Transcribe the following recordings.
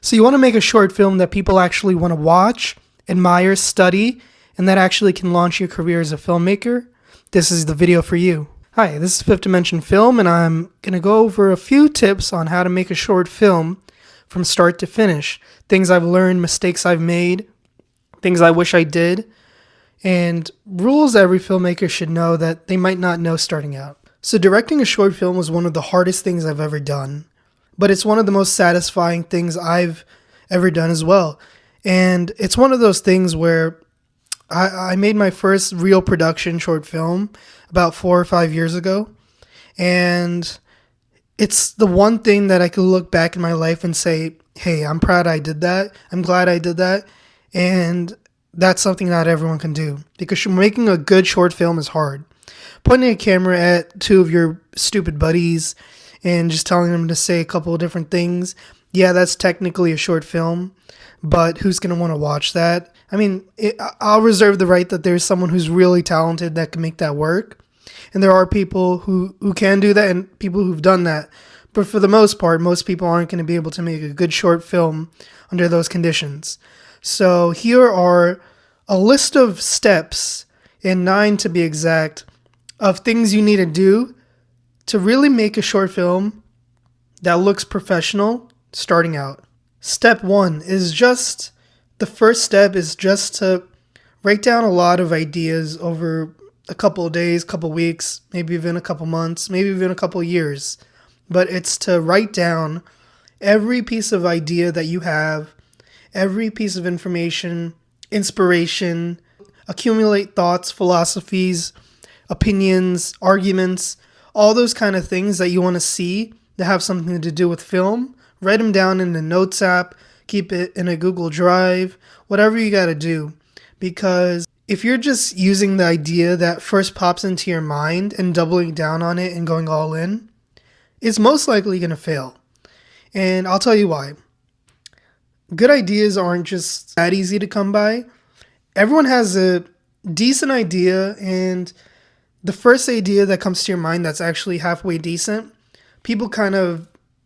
So you want to make a short film that people actually want to watch, admire, study, and that actually can launch your career as a filmmaker? This is the video for you. Hi, this is Fifth Dimension Film, and I'm going to go over a few tips on how to make a short film from start to finish. Things I've learned, mistakes I've made, things I wish I did, and rules every filmmaker should know that they might not know starting out. So directing a short film was one of the hardest things I've ever done, but it's one of the most satisfying things I've ever done as well. And it's one of those things where I made my first real production short film about 4 or 5 years ago. And it's the one thing that I could look back in my life and say, hey, I'm proud I did that. I'm glad I did that. And that's something not everyone can do, because making a good short film is hard. Pointing a camera at two of your stupid buddies and just telling them to say a couple of different things, yeah, that's technically a short film, but who's going to want to watch that? I mean, I'll reserve the right that there's someone who's really talented that can make that work. And there are people who can do that and people who've done that. But for the most part, most people aren't going to be able to make a good short film under those conditions. So here are a list of steps, and 9 to be exact, of things you need to do to really make a short film that looks professional starting out. Step 1 is the first step is just to write down a lot of ideas over a couple of days, couple weeks, maybe even a couple months, maybe even a couple of years. But it's to write down every piece of idea that you have, every piece of information, inspiration, accumulate thoughts, philosophies, opinions, arguments, all those kind of things that you want to see that have something to do with film. Write them down in the Notes app, keep it in a Google Drive, whatever you got to do. Because if you're just using the idea that first pops into your mind and doubling down on it and going all in, it's most likely going to fail. And I'll tell you why. Good ideas aren't just that easy to come by. Everyone has a decent idea, and the first idea that comes to your mind that's actually halfway decent, people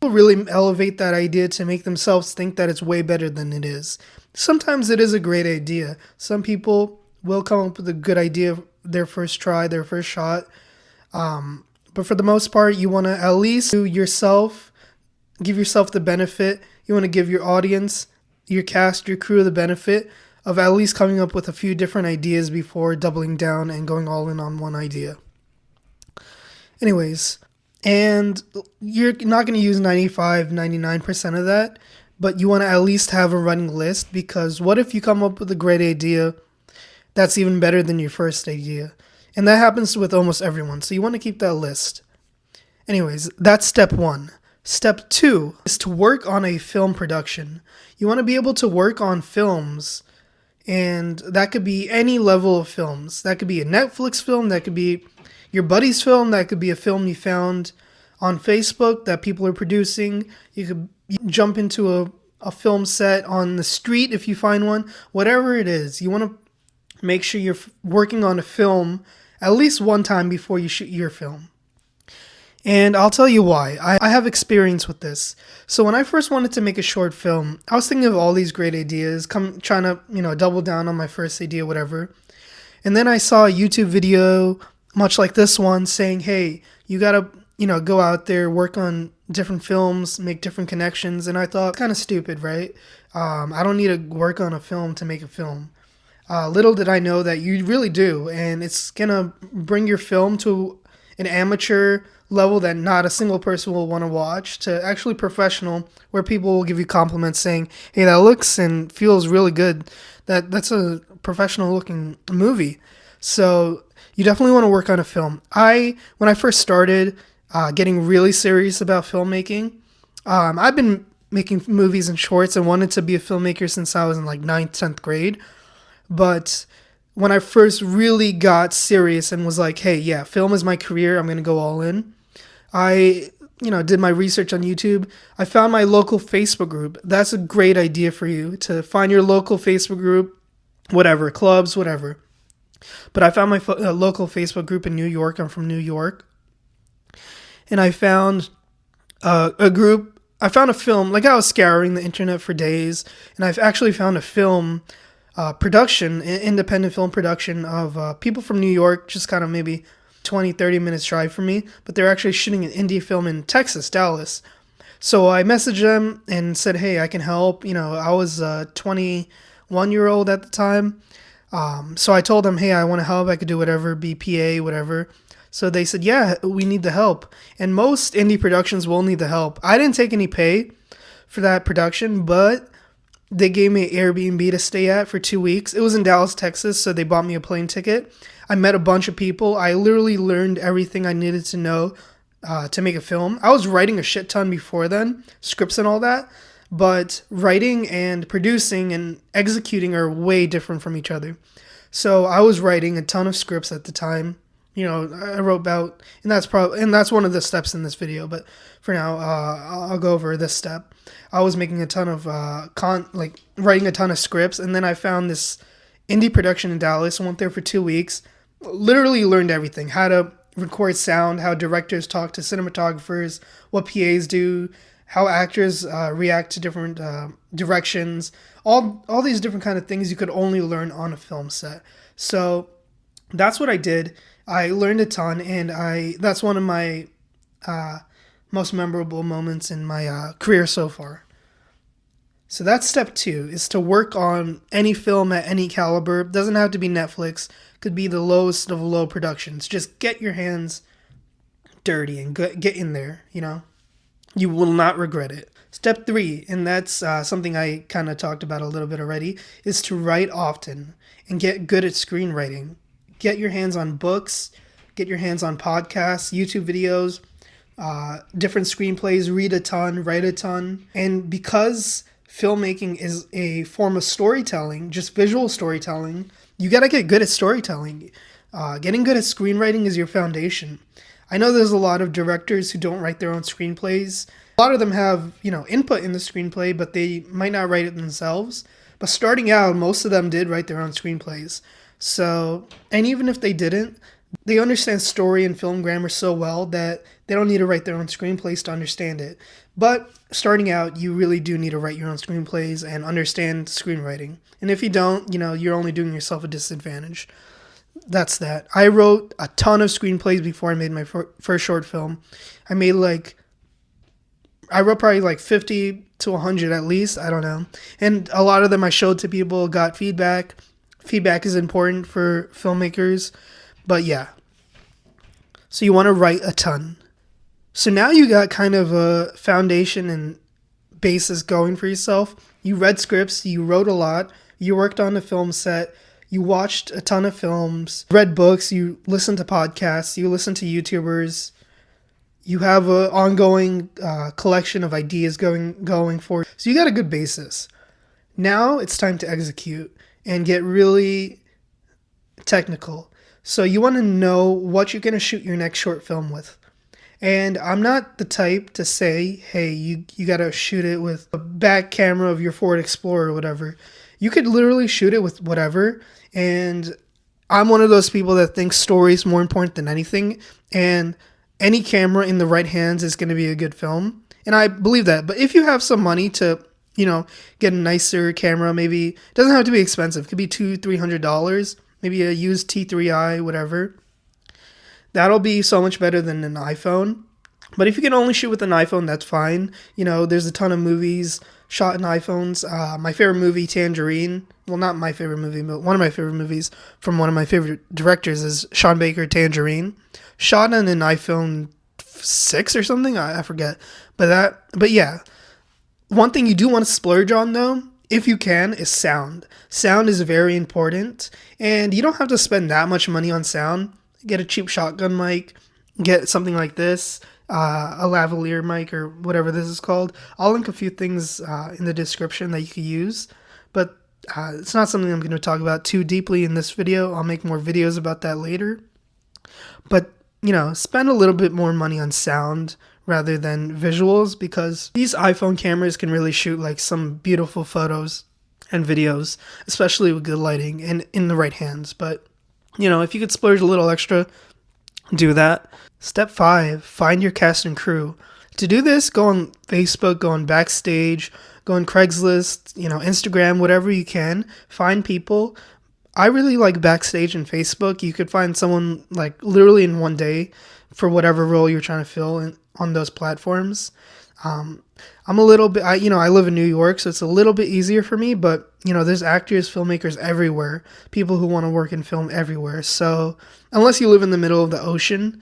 really elevate that idea to make themselves think that it's way better than it is. Sometimes it is a great idea. Some people will come up with a good idea their first try, their first shot. But for the most part, you want to at least give yourself the benefit. You want to give your audience, your cast, your crew the benefit of at least coming up with a few different ideas before doubling down and going all in on one idea. Anyways, and you're not going to use 99% of that, but you want to at least have a running list, because what if you come up with a great idea that's even better than your first idea? And that happens with almost everyone, so you want to keep that list. Anyways, that's step 1. Step 2 is to work on a film production. You want to be able to work on films, and that could be any level of films. That could be a Netflix film, that could be your buddy's film, that could be a film you found on Facebook that people are producing. You could jump into a film set on the street if you find one. Whatever it is, you want to make sure you're working on a film at least one time before you shoot your film. And I'll tell you why. I have experience with this. So when I first wanted to make a short film, I was thinking of all these great ideas, trying to, double down on my first idea, whatever. And then I saw a YouTube video, much like this one, saying, hey, you gotta, go out there, work on different films, make different connections. And I thought, kind of stupid, right? I don't need to work on a film to make a film. Little did I know that you really do. And it's gonna bring your film to an amateur level that not a single person will want to watch, to actually professional, where people will give you compliments saying, hey, that looks and feels really good. That's a professional looking movie. So you definitely want to work on a film. When I first started getting really serious about filmmaking, I've been making movies and shorts and wanted to be a filmmaker since I was in like 9th, 10th grade. But when I first really got serious and was like, hey, yeah, film is my career, I'm going to go all in, I did my research on YouTube. I found my local Facebook group. That's a great idea for you, to find your local Facebook group, whatever, clubs, whatever. But I found my local Facebook group in New York. I'm from New York. And I found a group I found a film, like I was scouring the internet for days, and I've actually found a film production, independent film production of people from New York, just kind of maybe 20, 30 minutes drive from me, but they're actually shooting an indie film in Texas, Dallas. So I messaged them and said, hey, I can help. I was a 21-year-old at the time. So I told them, hey, I want to help. I could do whatever, BPA, whatever. So they said, yeah, we need the help. And most indie productions will need the help. I didn't take any pay for that production, but they gave me an Airbnb to stay at for 2 weeks. It was in Dallas, Texas, so they bought me a plane ticket. I met a bunch of people. I literally learned everything I needed to know to make a film. I was writing a shit ton before then, scripts and all that, but writing and producing and executing are way different from each other. So I was writing a ton of scripts at the time. I wrote about, and that's one of the steps in this video. But for now, I'll go over this step. I was making a ton of writing a ton of scripts, and then I found this indie production in Dallas. I went there for 2 weeks. Literally learned everything: how to record sound, how directors talk to cinematographers, what PAs do, how actors react to different directions, all these different kind of things you could only learn on a film set. So that's what I did. I learned a ton, and that's one of my most memorable moments in my career so far. So that's step 2, is to work on any film at any caliber. It doesn't have to be Netflix. It could be the lowest of low productions. Just get your hands dirty and get in there, You will not regret it. Step 3, and that's something I kind of talked about a little bit already, is to write often and get good at screenwriting. Get your hands on books, get your hands on podcasts, YouTube videos, different screenplays, read a ton, write a ton. And because filmmaking is a form of storytelling, just visual storytelling, you got to get good at storytelling. Getting good at screenwriting is your foundation. I know there's a lot of directors who don't write their own screenplays. A lot of them have, input in the screenplay, but they might not write it themselves. But starting out, most of them did write their own screenplays. So, and even if they didn't, they understand story and film grammar so well that they don't need to write their own screenplays to understand it. But starting out, you really do need to write your own screenplays and understand screenwriting. And if you don't, you're only doing yourself a disadvantage. That's that. I wrote a ton of screenplays before I made my first short film. I wrote probably 50 to 100 at least. I don't know. And a lot of them I showed to people, got feedback. Feedback is important for filmmakers. But yeah. So you want to write a ton. So now you got kind of a foundation and basis going for yourself. You read scripts. You wrote a lot. You worked on a film set. You watched a ton of films, read books, you listened to podcasts, you listened to YouTubers. You have an ongoing collection of ideas going forward. So you got a good basis. Now it's time to execute and get really technical. So you want to know what you're going to shoot your next short film with. And I'm not the type to say, hey, you got to shoot it with a back camera of your Ford Explorer or whatever. You could literally shoot it with whatever. And I'm one of those people that thinks story is more important than anything. And any camera in the right hands is going to be a good film. And I believe that. But if you have some money to, get a nicer camera, maybe it doesn't have to be expensive. It could be $200-$300. Maybe a used T3i, whatever. That'll be so much better than an iPhone. But if you can only shoot with an iPhone, that's fine. There's a ton of movies shot in iPhones. My favorite movie, Tangerine. Well, not my favorite movie, but one of my favorite movies from one of my favorite directors is Sean Baker, Tangerine. Shot on an iPhone 6 or something. I forget. But yeah. One thing you do want to splurge on, though, if you can, is sound. Sound is very important. And you don't have to spend that much money on sound. Get a cheap shotgun mic. Get something like this. A lavalier mic or whatever this is called. I'll link a few things in the description that you could use. But it's not something I'm going to talk about too deeply in this video. I'll make more videos about that later. But, spend a little bit more money on sound rather than visuals, because these iPhone cameras can really shoot some beautiful photos and videos, especially with good lighting and in the right hands. But, if you could splurge a little extra, do that. Step 5, find your cast and crew. To do this, go on Facebook, go on Backstage, go on Craigslist, Instagram, whatever you can. Find people. I really like Backstage and Facebook. You could find someone like literally in one day for whatever role you're trying to fill on those platforms. I'm a little bit, I live in New York, so it's a little bit easier for me, but, there's actors, filmmakers everywhere, people who want to work in film everywhere. So unless you live in the middle of the ocean,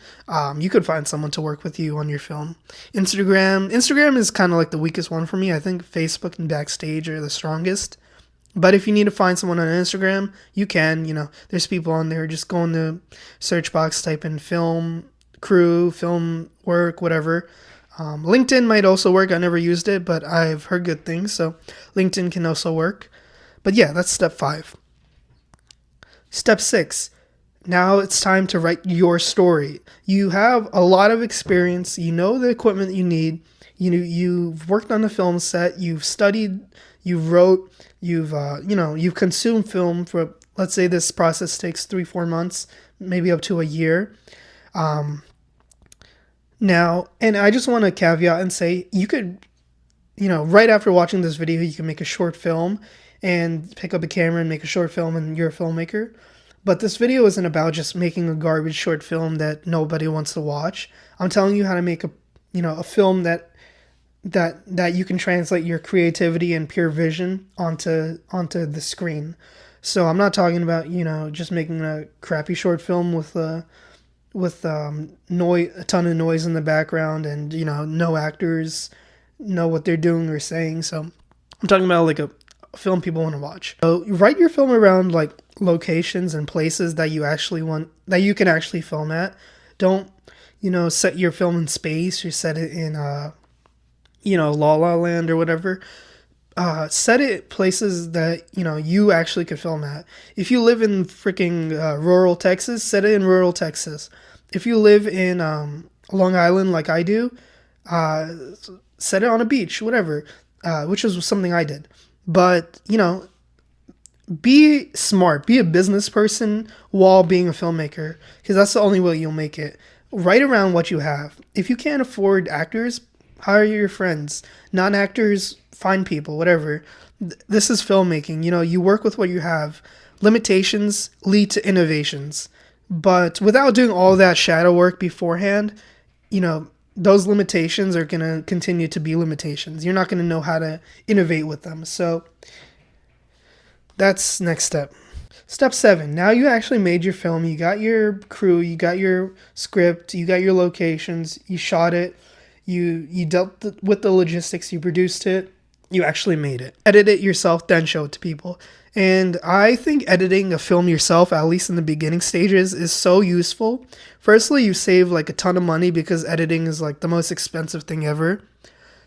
you could find someone to work with you on your film. Instagram is kind of like the weakest one for me. I think Facebook and Backstage are the strongest. But if you need to find someone on Instagram, you can, there's people on there. Just go in the search box, type in film crew, film work, whatever. LinkedIn might also work. I never used it, but I've heard good things. So LinkedIn can also work. But yeah, that's step 5. Step 6. Now it's time to write your story. You have a lot of experience. You know the equipment you need. You've worked on a film set. You've studied. You've wrote. You've consumed film for, let's say this process takes 3-4 months, maybe up to a year. Now, and I just want to caveat and say you could, right after watching this video, you can make a short film and pick up a camera and make a short film and you're a filmmaker. But this video isn't about just making a garbage short film that nobody wants to watch. I'm telling you how to make a film that you can translate your creativity and pure vision onto the screen. So I'm not talking about, just making a crappy short film with a ton of noise in the background and no actors know what they're doing or saying. So I'm talking about like a film people want to watch. So write your film around like locations and places that you can actually film at. Don't set your film in space or set it in La La Land or whatever. Set it places that you actually could film at. If you live in freaking rural Texas, set it in rural Texas. If you live in Long Island like I do, set it on a beach, whatever, which was something I did. But be smart, be a business person while being a filmmaker, because that's the only way you'll make it. Write around what you have. If you can't afford actors, hire your friends. Non-actors, find people, whatever. This is filmmaking. You work with what you have. Limitations lead to innovations. But without doing all that shadow work beforehand, those limitations are going to continue to be limitations. You're not going to know how to innovate with them. So that's next step. Step 7. Now you actually made your film. You got your crew. You got your script. You got your locations. You shot it. You dealt with the logistics. You produced it. You actually made it. Edit it yourself, then show it to people. And I think editing a film yourself, at least in the beginning stages, is so useful. Firstly, you save like a ton of money because editing is like the most expensive thing ever.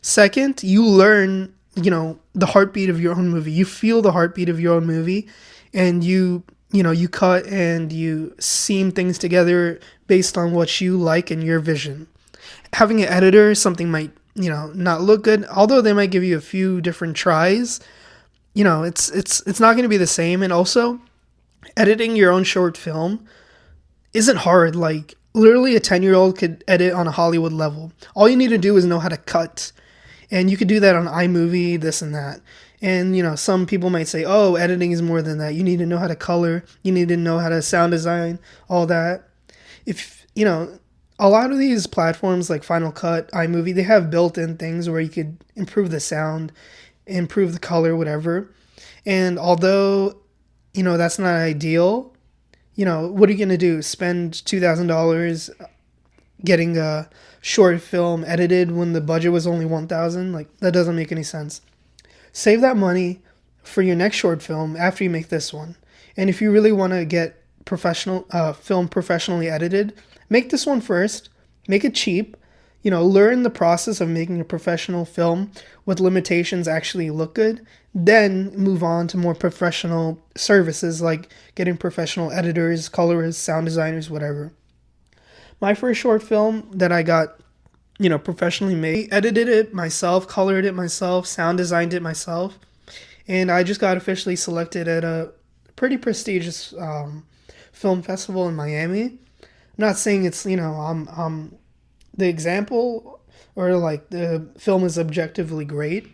Second, you learn, the heartbeat of your own movie. You feel the heartbeat of your own movie, and you cut and you seam things together based on what you like and your vision. Having an editor, something might, not look good, although they might give you a few different tries. It's not going to be the same. And also, editing your own short film isn't hard. Like, literally a 10-year-old could edit on a Hollywood level. All you need to do is know how to cut. And you could do that on iMovie, this and that. And, some people might say, oh, editing is more than that. You need to know how to color. You need to know how to sound design, all that. If, a lot of these platforms like Final Cut, iMovie, they have built-in things where you could improve the sound, improve the color, whatever. And although, that's not ideal, what are you going to do? Spend $2,000 getting a short film edited when the budget was only $1,000? Like, that doesn't make any sense. Save that money for your next short film after you make this one. And if you really want to get film professionally edited, make this one first. Make it cheap. Learn the process of making a professional film with limitations actually look good. Then move on to more professional services like getting professional editors, colorists, sound designers, whatever. My first short film that I got, professionally made, edited it myself, colored it myself, sound designed it myself. And I just got officially selected at a pretty prestigious film festival in Miami. I'm not saying it's, I'm the example, or like the film is objectively great.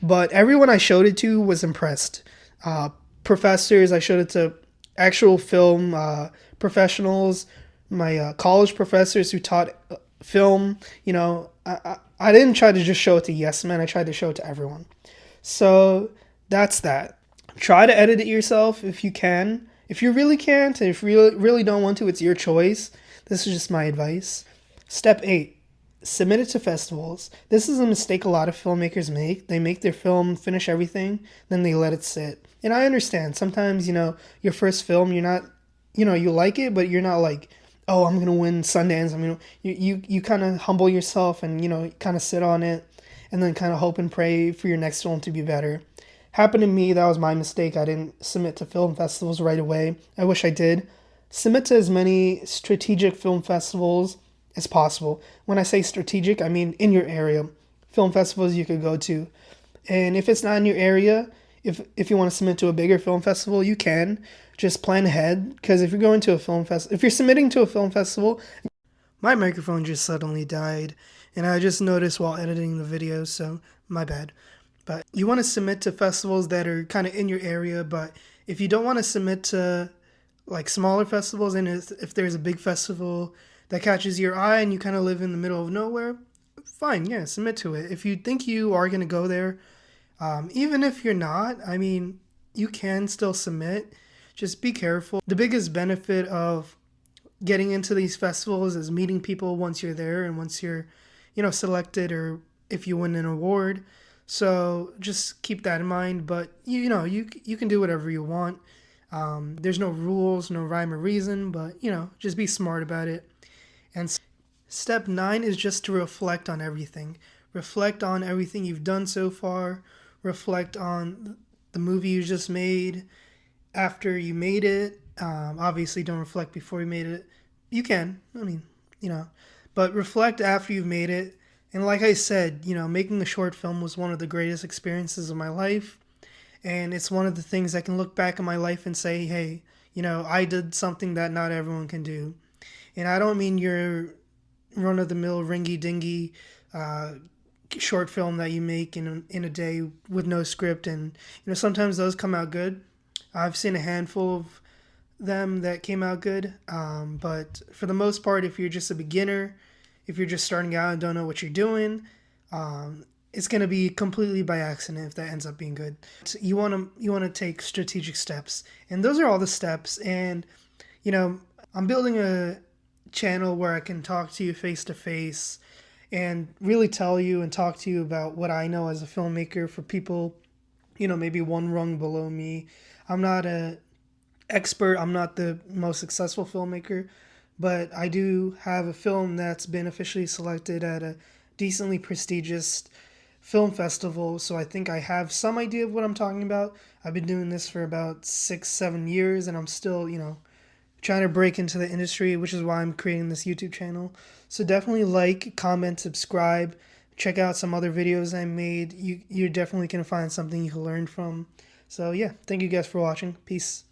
But everyone I showed it to was impressed. Uh, Professors, I showed it to actual film professionals, my college professors who taught film. I didn't try to just show it to yes men. I tried to show it to everyone. So that's that. Try to edit it yourself if you can. If you really can't, and if you really don't want to, it's your choice. This is just my advice. Step 8. Submit it to festivals. This is a mistake a lot of filmmakers make. They make their film, finish everything, then they let it sit. And I understand. Sometimes, your first film, you're not, you like it, but you're not like, oh, I'm going to win Sundance. You kind of humble yourself and, kind of sit on it and then kind of hope and pray for your next film to be better. Happened to me. That was my mistake. I didn't submit to film festivals right away. I wish I did. Submit to as many strategic film festivals as possible. When I say strategic, I mean in your area. Film festivals you could go to. And if it's not in your area, if you want to submit to a bigger film festival, you can. Just plan ahead. Because if you're going to a film festival, if you're submitting to a film festival, my microphone just suddenly died. And I just noticed while editing the video, so my bad. But you want to submit to festivals that are kind of in your area. But if you don't want to submit to like smaller festivals, and if there's a big festival that catches your eye and you kind of live in the middle of nowhere, fine, yeah, submit to it. If you think you are going to go there, even if you're not, you can still submit. Just be careful. The biggest benefit of getting into these festivals is meeting people once you're there and once you're, selected, or if you win an award. So just keep that in mind. But you can do whatever you want. There's no rules, no rhyme or reason, but just be smart about it. And step 9 is just to reflect on everything. Reflect on everything you've done so far. Reflect on the movie you just made after you made it. Obviously, don't reflect before you made it. You can. But reflect after you've made it. And like I said, making a short film was one of the greatest experiences of my life. And it's one of the things I can look back in my life and say, hey, I did something that not everyone can do. And I don't mean your run-of-the-mill, ringy-dingy short film that you make in a day with no script. And, sometimes those come out good. I've seen a handful of them that came out good. But for the most part, if you're just a beginner, if you're just starting out and don't know what you're doing, it's going to be completely by accident if that ends up being good. So you want to take strategic steps. And those are all the steps. And, I'm building a channel where I can talk to you face to face and really tell you and talk to you about what I know as a filmmaker for people, maybe one rung below me. I'm not an expert. I'm not the most successful filmmaker, but I do have a film that's been officially selected at a decently prestigious film festival. So I think I have some idea of what I'm talking about. I've been doing this for about 6-7 years and I'm still, trying to break into the industry, which is why I'm creating this YouTube channel. So definitely like, comment, subscribe, check out some other videos I made. You're definitely going to find something you can learn from. So yeah, thank you guys for watching. Peace.